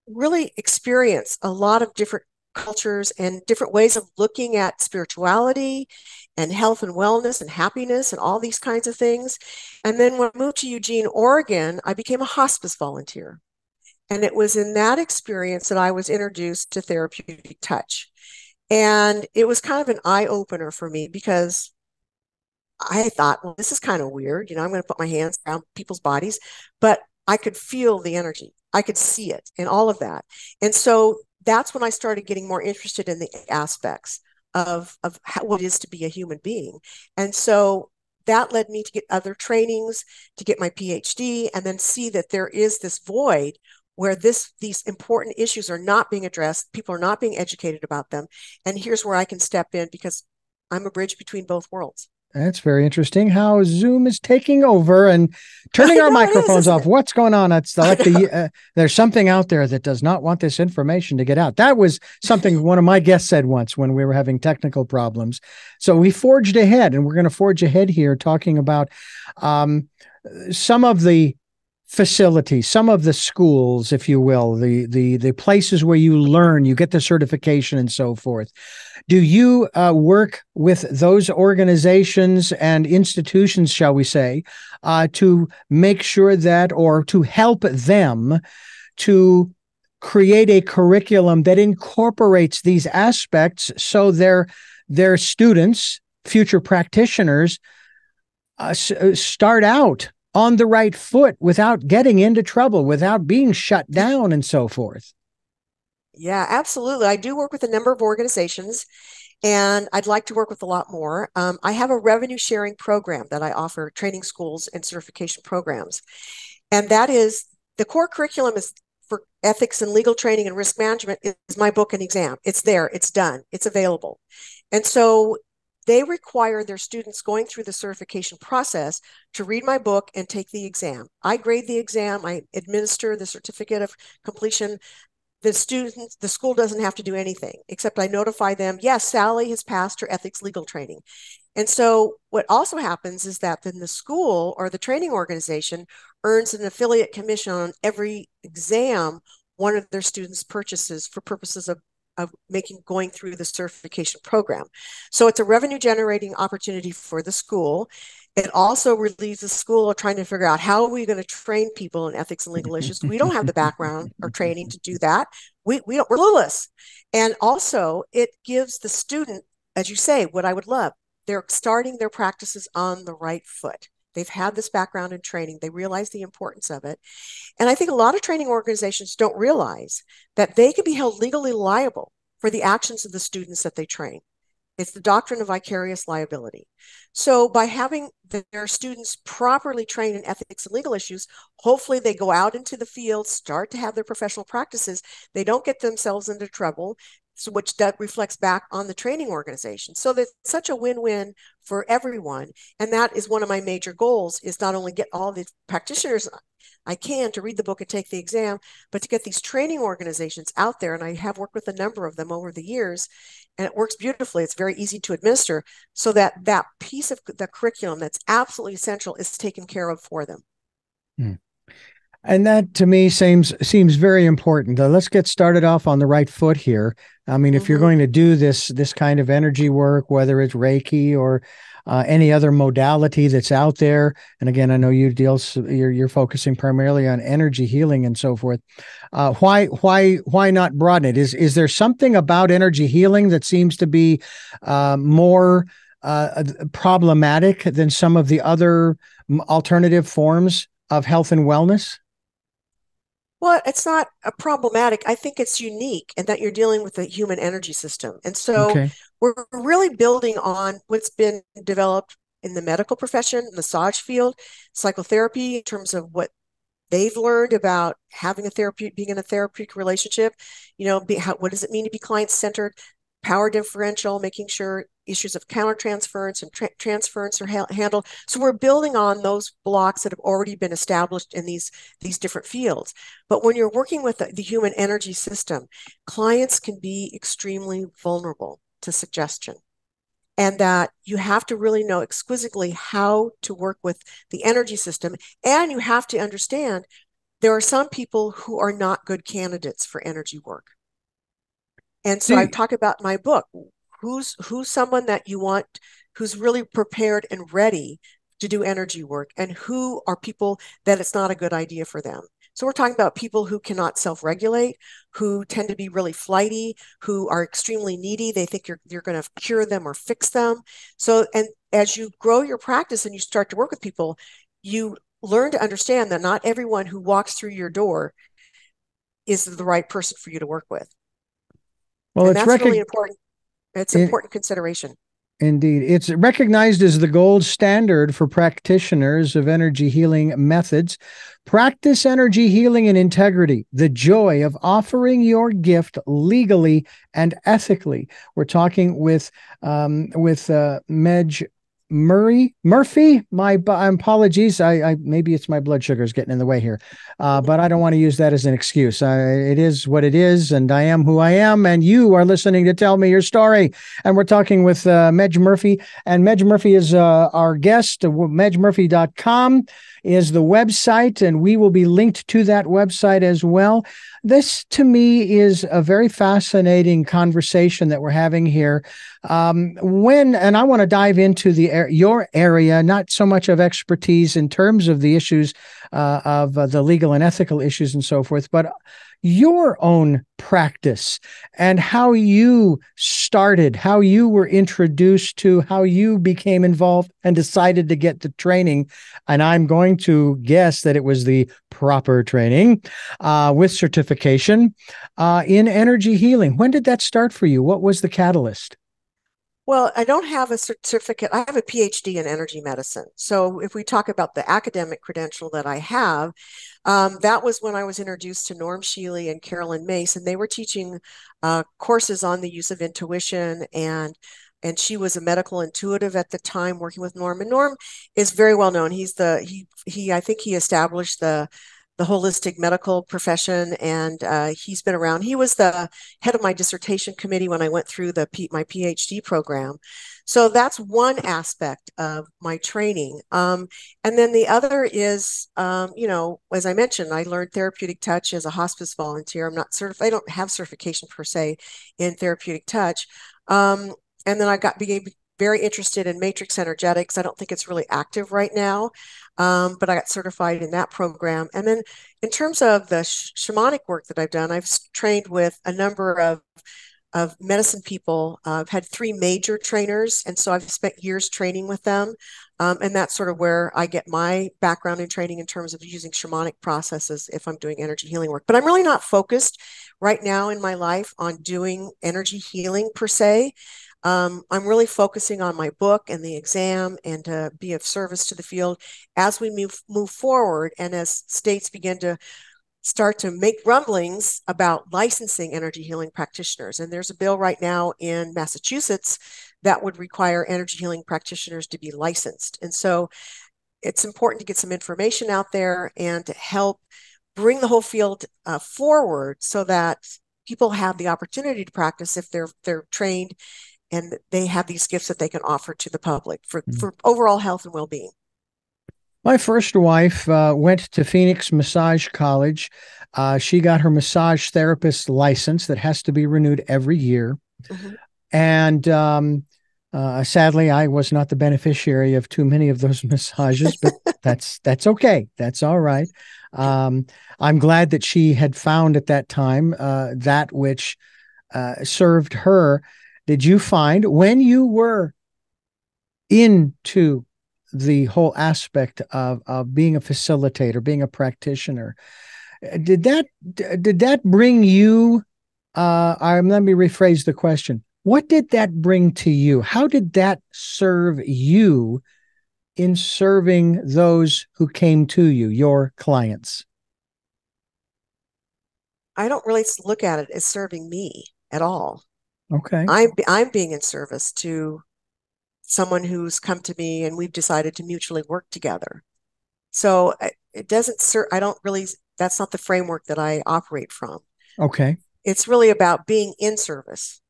really experience a lot of different cultures and different ways of looking at spirituality and health and wellness and happiness and all these kinds of things. And then when I moved to Eugene, Oregon, I became a hospice volunteer. And it was in that experience that I was introduced to therapeutic touch. And it was kind of an eye-opener for me, because I thought, well, this is kind of weird. I'm going to put my hands around people's bodies, but I could feel the energy. I could see it and all of that. And so that's when I started getting more interested in the aspects of what it is to be a human being. And so that led me to get other trainings, to get my PhD, and then see that there is this void where these important issues are not being addressed. People are not being educated about them. And here's where I can step in, because I'm a bridge between both worlds. That's very interesting how Zoom is taking over and turning our microphones off. What's going on? It's like there's something out there that does not want this information to get out. That was something one of my guests said once when we were having technical problems. So we forged ahead, and we're going to forge ahead here talking about some of the facilities, some of the schools, if you will, the places where you learn, you get the certification and so forth. Do you work with those organizations and institutions, shall we say, to make sure that, or to help them to create a curriculum that incorporates these aspects so their students, future practitioners, start out on the right foot without getting into trouble, without being shut down and so forth? Yeah, absolutely. I do work with a number of organizations, and I'd like to work with a lot more. I have a revenue sharing program that I offer training schools and certification programs. And that is the core curriculum is for ethics and legal training and risk management is my book and exam. It's there, it's done, it's available. And so they require their students going through the certification process to read my book and take the exam. I grade the exam, I administer the certificate of completion. The school doesn't have to do anything except I notify them, yes, Sally has passed her ethics legal training. And so what also happens is that then the school or the training organization earns an affiliate commission on every exam one of their students purchases for purposes of going through the certification program. So it's a revenue generating opportunity for the school. It also relieves the school of trying to figure out how are we going to train people in ethics and legal issues. We don't have the background or training to do that. We're clueless. And also it gives the student, as you say, what I would love, they're starting their practices on the right foot. They've had this background in training. They realize the importance of it. And I think a lot of training organizations don't realize that they can be held legally liable for the actions of the students that they train. It's the doctrine of vicarious liability. So by having their students properly trained in ethics and legal issues, hopefully they go out into the field, start to have their professional practices. They don't get themselves into trouble, so which that reflects back on the training organization. So there's such a win-win for everyone. And that is one of my major goals, is not only get all the practitioners I can to read the book and take the exam, but to get these training organizations out there. And I have worked with a number of them over the years, and it works beautifully. It's very easy to administer, so that that piece of the curriculum that's absolutely essential is taken care of for them. Mm. And that to me seems very important. Let's get started off on the right foot here. I mean, if you're going to do this kind of energy work, whether it's Reiki or any other modality that's out there, and again, I know you're focusing primarily on energy healing and so forth. Why not broaden it? Is there something about energy healing that seems to be more problematic than some of the other alternative forms of health and wellness? Well, it's not a problematic. I think it's unique in that you're dealing with the human energy system. And so we're really building on what's been developed in the medical profession, massage field, psychotherapy, in terms of what they've learned about having a therapy, being in a therapeutic relationship. What does it mean to be client-centered? Power differential, making sure issues of countertransference and transference are handled. So we're building on those blocks that have already been established in these different fields. But when you're working with the human energy system, clients can be extremely vulnerable to suggestion. And that you have to really know exquisitely how to work with the energy system. And you have to understand there are some people who are not good candidates for energy work. And so I talk about my book, who's someone that you want, who's really prepared and ready to do energy work, and who are people that it's not a good idea for them. So we're talking about people who cannot self-regulate, who tend to be really flighty, who are extremely needy. They think you're going to cure them or fix them. So, and as you grow your practice and you start to work with people, you learn to understand that not everyone who walks through your door is the right person for you to work with. Well, and that's really important. It's important consideration. Indeed. It's recognized as the gold standard for practitioners of energy healing methods. Practice energy healing in integrity, the joy of offering your gift legally and ethically. We're talking with MidgeMurphy. My apologies. I maybe it's my blood sugar is getting in the way here, but I don't want to use that as an excuse. It is what it is, and I am who I am. And you are listening to Tell Me Your Story, and we're talking with MidgeMurphy, and MidgeMurphy is our guest. MidgeMurphy.com is the website, and we will be linked to that website as well. This, to me, is a very fascinating conversation that we're having here. And I want to dive into your area, not so much of expertise in terms of the issues of the legal and ethical issues and so forth, but your own practice and how you started, how you were introduced to, how you became involved and decided to get the training. And I'm going to guess that it was the proper training with certification in energy healing. When did that start for you? What was the catalyst? Well, I don't have a certificate. I have a PhD in energy medicine. So if we talk about the academic credential that I have, that was when I was introduced to Norm Shealy and Carolyn Mace, and they were teaching courses on the use of intuition, and she was a medical intuitive at the time working with Norm. And Norm is very well known. I think he established the holistic medical profession, and he's been around. He was the head of my dissertation committee when I went through my PhD program. So that's one aspect of my training. And then the other is, as I mentioned, I learned therapeutic touch as a hospice volunteer. I'm not certified. I don't have certification per se in therapeutic touch. And then became very interested in matrix energetics. I don't think it's really active right now, but I got certified in that program. And then in terms of the shamanic work that I've done, I've trained with a number of medicine people. I've had 3 major trainers, and so I've spent years training with them. And that's sort of where I get my background in training in terms of using shamanic processes if I'm doing energy healing work. But I'm really not focused right now in my life on doing energy healing per se. I'm really focusing on my book and the exam, and to be of service to the field as we move forward, and as states begin to start to make rumblings about licensing energy healing practitioners. And there's a bill right now in Massachusetts that would require energy healing practitioners to be licensed. And so it's important to get some information out there and to help bring the whole field forward, so that people have the opportunity to practice if they're trained and they have these gifts that they can offer to the public for overall health and well-being. My first wife went to Phoenix Massage College. She got her massage therapist license that has to be renewed every year. Mm-hmm. And sadly, I was not the beneficiary of too many of those massages, but that's okay. That's all right. I'm glad that she had found at that time that which served her. Did you find, when you were into the whole aspect of being a facilitator, being a practitioner, did that bring you, let me rephrase the question. What did that bring to you? How did that serve you in serving those who came to you, your clients? I don't really look at it as serving me at all. Okay. I'm being in service to someone who's come to me, and we've decided to mutually work together. So it doesn't I don't really, that's not the framework that I operate from. Okay. It's really about being in service.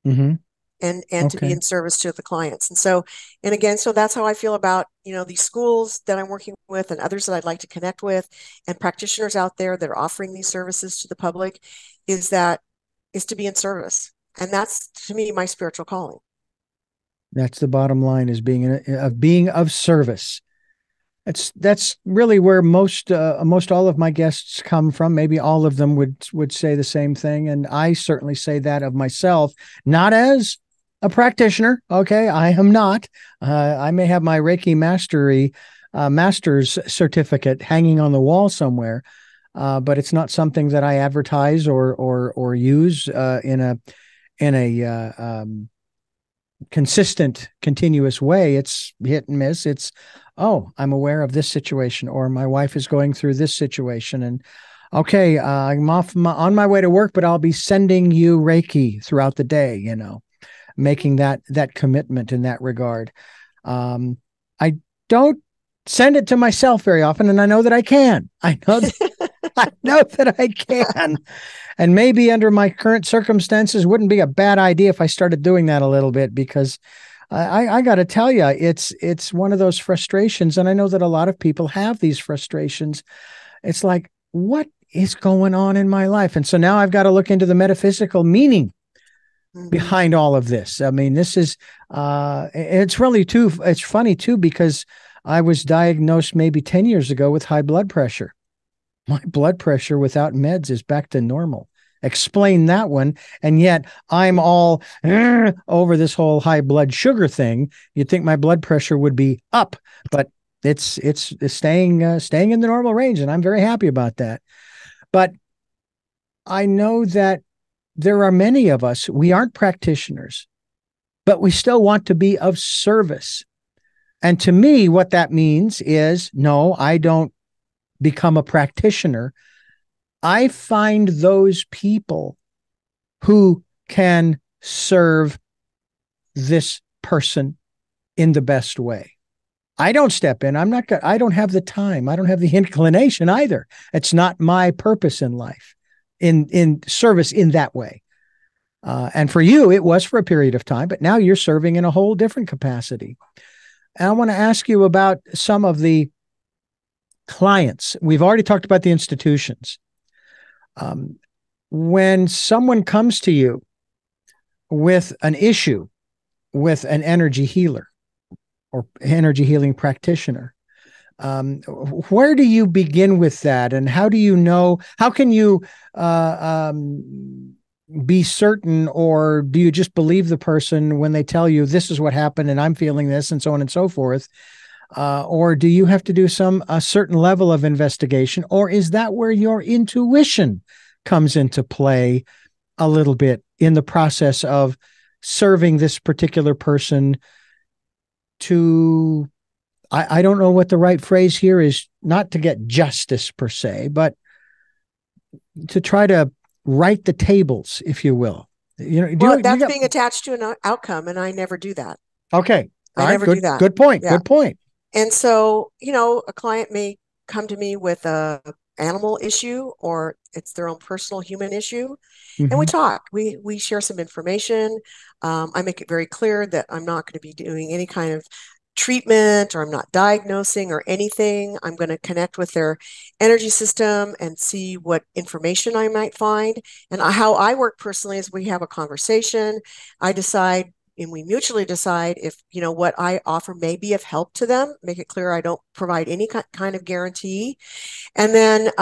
Mm-hmm. And to be in service to the clients. And so, and again, so that's how I feel about, these schools that I'm working with and others that I'd like to connect with, and practitioners out there that are offering these services to the public, is to be in service. And that's, to me, my spiritual calling. That's the bottom line, is being of service. That's really where most all of my guests come from. Maybe all of them would say the same thing. And I certainly say that of myself, not as a practitioner. Okay. I am not. I may have my Reiki master's certificate hanging on the wall somewhere. But it's not something that I advertise or use in a consistent, continuous way. It's hit and miss. It's, I'm aware of this situation, or my wife is going through this situation, and okay, I'm on my way to work, but I'll be sending you Reiki throughout the day. Making that commitment in that regard. I don't send it to myself very often, and I know that I can. I know that I can. And maybe under my current circumstances, wouldn't be a bad idea if I started doing that a little bit, because I got to tell you, it's one of those frustrations. And I know that a lot of people have these frustrations. It's like, what is going on in my life? And so now I've got to look into the metaphysical meaning behind all of this. I mean, this is, it's really too, it's funny too, because I was diagnosed maybe 10 years ago with high blood pressure. My blood pressure without meds is back to normal. Explain that one. And yet I'm all over this whole high blood sugar thing. You'd think my blood pressure would be up, but it's staying in the normal range. And I'm very happy about that. But I know that there are many of us, we aren't practitioners, but we still want to be of service. And to me, what that means is, no, I don't become a practitioner. I find those people who can serve this person in the best way. I don't step in. I don't have the time. I don't have the inclination either. It's not my purpose in life, in service in that way. And for you, it was for a period of time, but now you're serving in a whole different capacity. And I want to ask you about some of the clients. We've already talked about the institutions. When someone comes to you with an issue with an energy healer or energy healing practitioner, where do you begin with that? And how do you know, how can you be certain, or do you just believe the person when they tell you this is what happened and I'm feeling this and so on and so forth? Or do you have to do a certain level of investigation, or is that where your intuition comes into play a little bit in the process of serving this particular person to, I don't know what the right phrase here is, not to get justice per se, but to try to right the tables, if you will. That's being attached to an outcome, and I never do that. Okay. I never do that. Good point. Yeah. Good point. And so, a client may come to me with a animal issue, or it's their own personal human issue. And we talk, we share some information. I make it very clear that I'm not going to be doing any kind of treatment, or I'm not diagnosing or anything. I'm going to connect with their energy system and see what information I might find. And how I work personally is we have a conversation. I decide, and we mutually decide if, what I offer may be of help to them. Make it clear I don't provide any kind of guarantee. And then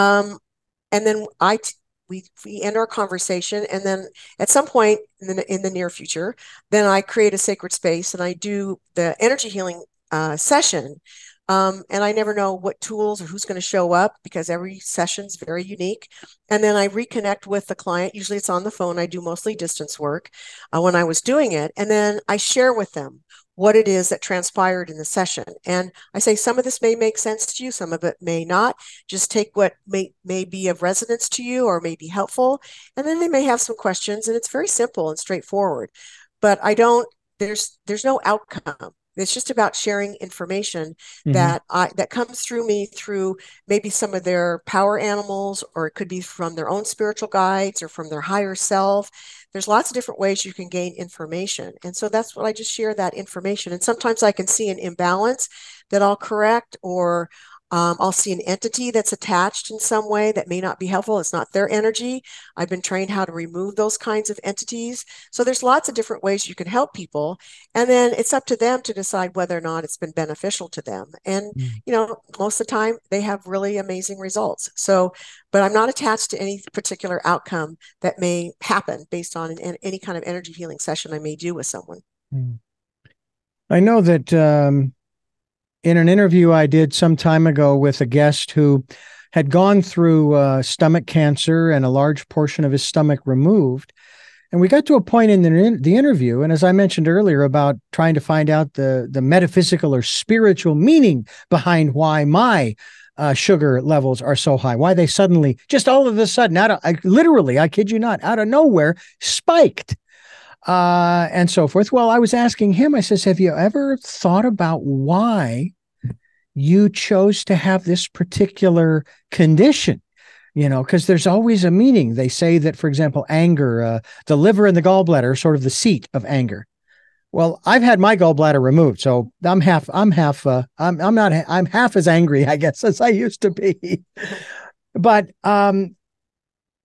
we end our conversation, and then at some point in the near future, then I create a sacred space and I do the energy healing session. And I never know what tools or who's going to show up, because every session is very unique. And then I reconnect with the client. Usually it's on the phone. I do mostly distance work when I was doing it. And then I share with them what it is that transpired in the session. And I say, some of this may make sense to you, some of it may not. Just take what may be of resonance to you or may be helpful. And then they may have some questions, and it's very simple and straightforward. But there's no outcome. It's just about sharing information that comes through me through maybe some of their power animals, or it could be from their own spiritual guides or from their higher self. There's lots of different ways you can gain information. And so that's what I just share, that information. And sometimes I can see an imbalance that I'll correct, or I'll see an entity that's attached in some way that may not be helpful. It's not their energy. I've been trained how to remove those kinds of entities. So there's lots of different ways you can help people. And then it's up to them to decide whether or not it's been beneficial to them. And, most of the time they have really amazing results. So, but I'm not attached to any particular outcome that may happen based on any kind of energy healing session I may do with someone. I know that, in an interview I did some time ago with a guest who had gone through stomach cancer and a large portion of his stomach removed. And we got to a point in the interview, and as I mentioned earlier about trying to find out the metaphysical or spiritual meaning behind why my sugar levels are so high, why they suddenly, just all of a sudden, I kid you not, out of nowhere, spiked. And so forth. Well, I was asking him, I says, have you ever thought about why you chose to have this particular condition? Because there's always a meaning. They say that, for example, anger, the liver and the gallbladder are sort of the seat of anger. Well, I've had my gallbladder removed, so I'm half as angry, I guess, as I used to be. But I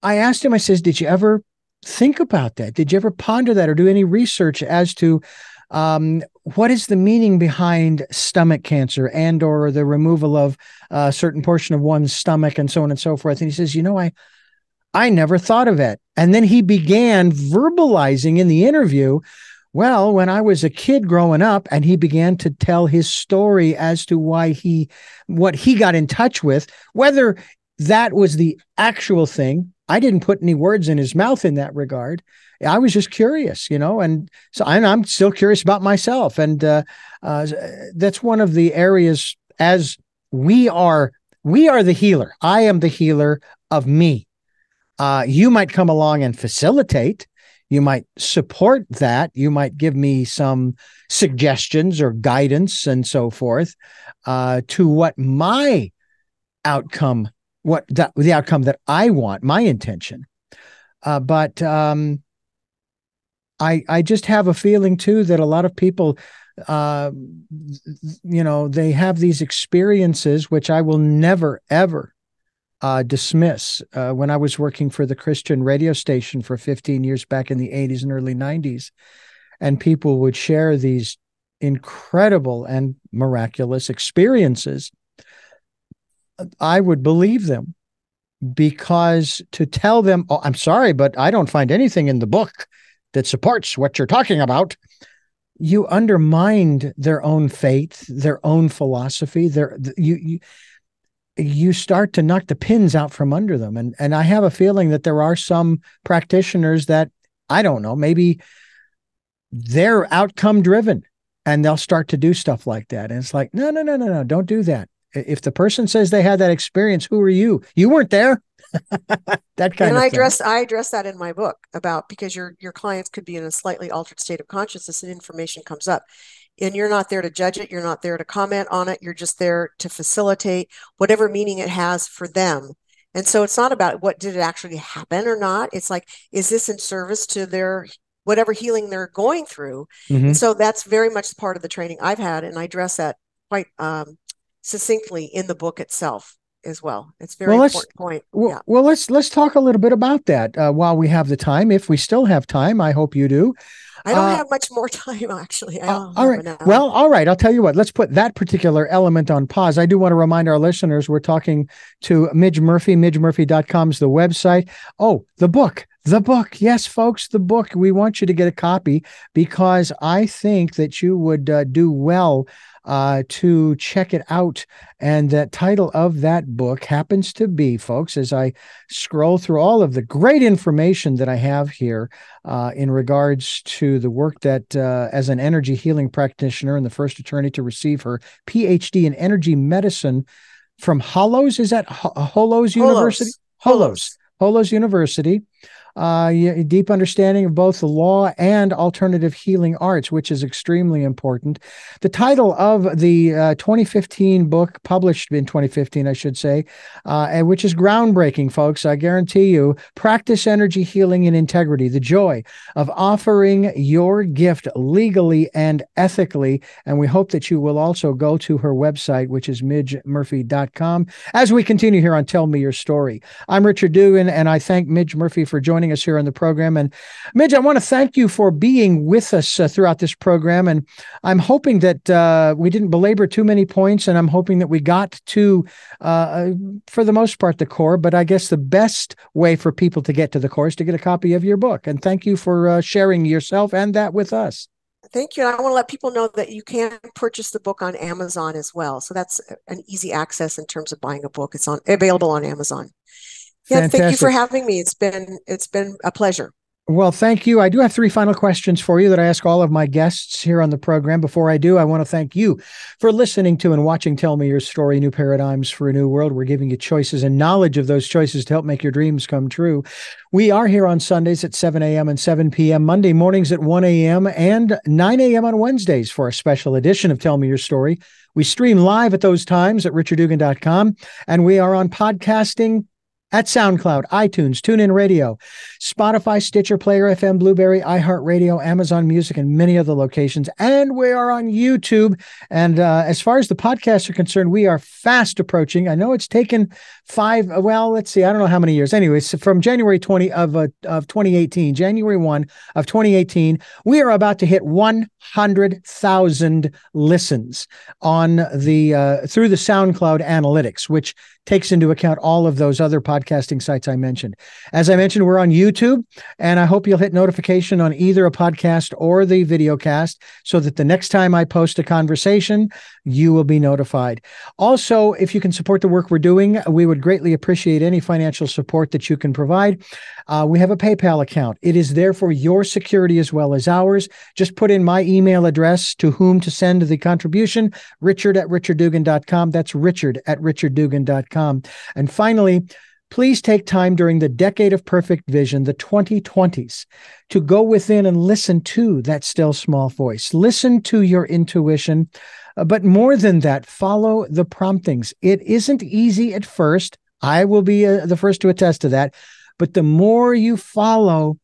asked him, I says, did you ever think about that? Did you ever ponder that or do any research as to what is the meaning behind stomach cancer and or the removal of a certain portion of one's stomach and so on and so forth? And he says, I never thought of it. And then he began verbalizing in the interview, well, when I was a kid growing up, and he began to tell his story as to what he got in touch with, whether that was the actual thing. I didn't put any words in his mouth in that regard. I was just curious, and so I'm still curious about myself. And that's one of the areas, as we are the healer. I am the healer of me. You might come along and facilitate. You might support that. You might give me some suggestions or guidance and so forth to what my outcome, the outcome that I want, my intention. But I just have a feeling too that a lot of people, they have these experiences, which I will never, ever dismiss. When I was working for the Christian radio station for 15 years back in the 80s and early 90s, and people would share these incredible and miraculous experiences, I would believe them, because to tell them, oh, I'm sorry, but I don't find anything in the book that supports what you're talking about, you undermined their own faith, their own philosophy. You start to knock the pins out from under them. And I have a feeling that there are some practitioners that, I don't know, maybe they're outcome driven and they'll start to do stuff like that. And it's like, no, don't do that. If the person says they had that experience, who are you? You weren't there. That kind of thing. I address that in my book about, because your clients could be in a slightly altered state of consciousness and information comes up. And you're not there to judge it. You're not there to comment on it. You're just there to facilitate whatever meaning it has for them. And so it's not about what did it actually happen or not. It's like, is this in service to their whatever healing they're going through? Mm-hmm. And so that's very much part of the training I've had. And I address that quite succinctly in the book itself as well. It's a very important point. Well, let's talk a little bit about that while we have the time. If we still have time, I hope you do. I don't have much more time, actually. All right. Well, all right. I'll tell you what, let's put that particular element on pause. I do want to remind our listeners, we're talking to MidgeMurphy. MidgeMurphy.com is the website. Oh, the book. Yes, folks, the book. We want you to get a copy because I think that you would do well to check it out. And the title of that book happens to be, folks, as I scroll through all of the great information that I have here in regards to the work that as an energy healing practitioner and the first attorney to receive her PhD in energy medicine from Holos. Is that Holos University? Holos University. A deep understanding of both the law and alternative healing arts, which is extremely important. The title of the 2015 book, published in 2015, I should say, which is groundbreaking, folks. I guarantee you, PracticeEnergy Healing and Integrity, the joy of offering your gift legally and ethically. And we hope that you will also go to her website, which is MidgeMurphy.com, as we continue here on Tell Me Your Story. I'm Richard Dugan, and I thank Midge Murphy for joining us here on the program. And Midge, I want to thank you for being with us throughout this program. And I'm hoping that we didn't belabor too many points, and I'm hoping that we got to, for the most part, the core. But I guess the best way for people to get to the core is to get a copy of your book. And thank you for sharing yourself and that with us. Thank you. And I want to let people know that you can purchase the book on Amazon as well. So that's an easy access in terms of buying a book. It's available on Amazon. Yeah, fantastic. Thank you for having me. It's been a pleasure. Well, thank you. I do have 3 final questions for you that I ask all of my guests here on the program. Before I do, I want to thank you for listening to and watching Tell Me Your Story, New Paradigms for a New World. We're giving you choices and knowledge of those choices to help make your dreams come true. We are here on Sundays at 7 a.m. and 7 p.m., Monday mornings at 1 a.m. and 9 a.m. on Wednesdays for a special edition of Tell Me Your Story. We stream live at those times at richarddugan.com, and we are on podcasting at SoundCloud, iTunes, TuneIn Radio, Spotify, Stitcher, Player FM, Blueberry, iHeartRadio, Amazon Music, and many other locations. And we are on YouTube. And as far as the podcasts are concerned, we are fast approaching. I know it's taken let's see, I don't know how many years. Anyways, from January 2018, January 1 of 2018, we are about to hit 100,000 listens on through the SoundCloud analytics, which takes into account all of those other podcasting sites I mentioned. As I mentioned, we're on YouTube, and I hope you'll hit notification on either a podcast or the video cast so that the next time I post a conversation, you will be notified. Also, if you can support the work we're doing, we would greatly appreciate any financial support that you can provide. We have a PayPal account. It is there for your security as well as ours. Just put in my email address to whom to send the contribution, richard@richarddugan.com. That's richard@richarddugan.com. And finally, please take time during the decade of perfect vision, the 2020s, to go within and listen to that still small voice. Listen to your intuition. But more than that, follow the promptings. It isn't easy at first. I will be the first to attest to that. But the more you follow,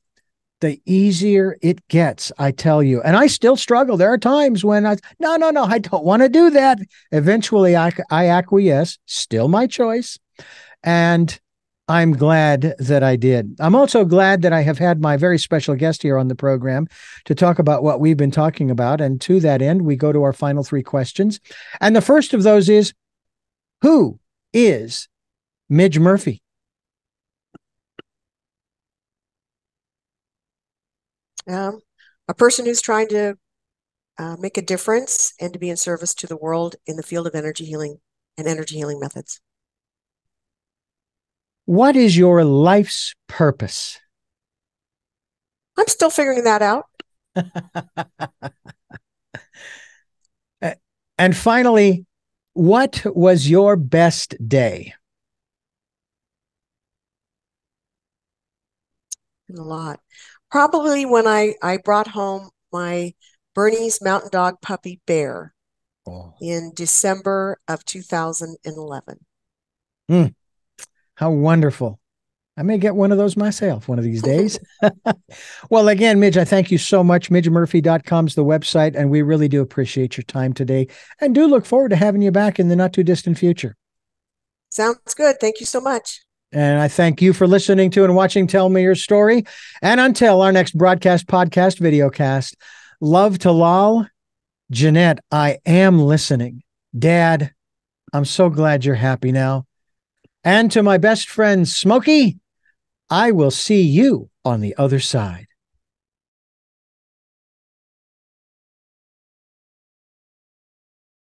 the easier it gets, I tell you. And I still struggle. There are times when I don't want to do that. Eventually, I acquiesce, still my choice. And I'm glad that I did. I'm also glad that I have had my very special guest here on the program to talk about what we've been talking about. And to that end, we go to our final three questions. And the first of those is, who is MidgeMurphy? A person who's trying to make a difference and to be in service to the world in the field of energy healing and energy healing methods. What is your life's purpose? I'm still figuring that out. And finally, what was your best day? A lot. Probably when I brought home my Bernese Mountain Dog puppy Bear in December of 2011. How wonderful. I may get one of those myself one of these days. Well, again, Midge, I thank you so much. MidgeMurphy.com is the website, and we really do appreciate your time today and do look forward to having you back in the not too distant future. Sounds good. Thank you so much. And I thank you for listening to and watching Tell Me Your Story. And until our next broadcast, podcast, videocast, love to Lal. Jeanette, I am listening. Dad, I'm so glad you're happy now. And to my best friend, Smokey, I will see you on the other side.